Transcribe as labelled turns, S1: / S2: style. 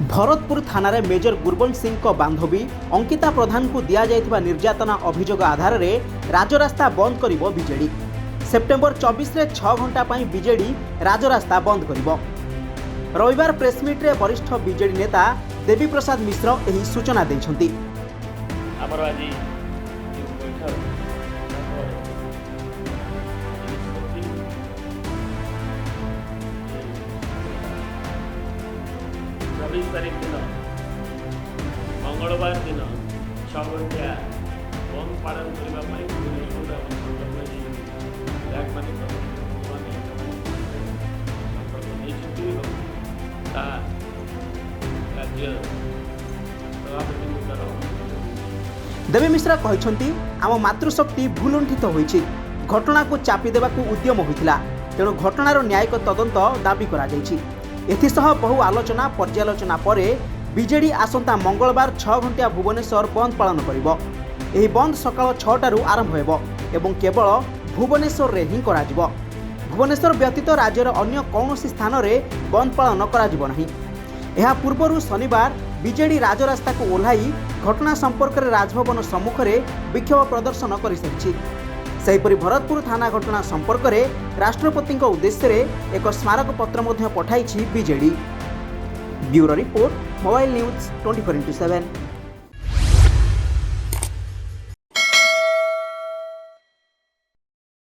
S1: भरतपुर थाना मेजर गुरबंश सिंह बांधवी अंकिता प्रधान को दि जाइथिबा निर्यातना अभियोग आधार में राजरास्ता बंद करिबो बीजेडी। सेप्टेम्बर 24 रे 6 घंटा पई बीजेडी राजरास्ता बंद करिबो। रविवार प्रेसमिट रे वरिष्ठ बीजेडी नेता देवी प्रसाद मिश्र एही सूचना दैछंती।
S2: तारीख दिन मंगलवार दिन 6 घंटा बंद पालन करने
S1: देवी मिश्रा कहते आम मातृशक्ति भूलुंठित होईछि। घटना को चापी देबाकू उद्यम होइथिला, तेणु घटनार न्यायिक तदंत दाबी करा जायछि। एथिसह बहु आलोचना पर्यालोचना पर बीजेडी आसंता मंगलवार 6 घंटा भुवनेश्वर बंद पालन करिबो। एही बंद सकाळ 6टारू आरंभ हेबो एवं केवल भुवनेश्वर रे ही कराजिबो। भुवनेश्वर व्यतीत राज्यर अन्य कौनसी स्थान रे बंद पालन कराजिबो नाही। एहा पूर्वरु शनिवार बीजेडी राजरास्ता को ओह्लाई घटना संपर्क में राजभवन सम्मुख में विक्षोभ प्रदर्शन कर सारी। सेहीपरि भरतपुर थाना घटना संपर्क में राष्ट्रपति उद्देश्य एक स्मारक पत्र पठाई BJD. Bureau report, mobile news 24x7।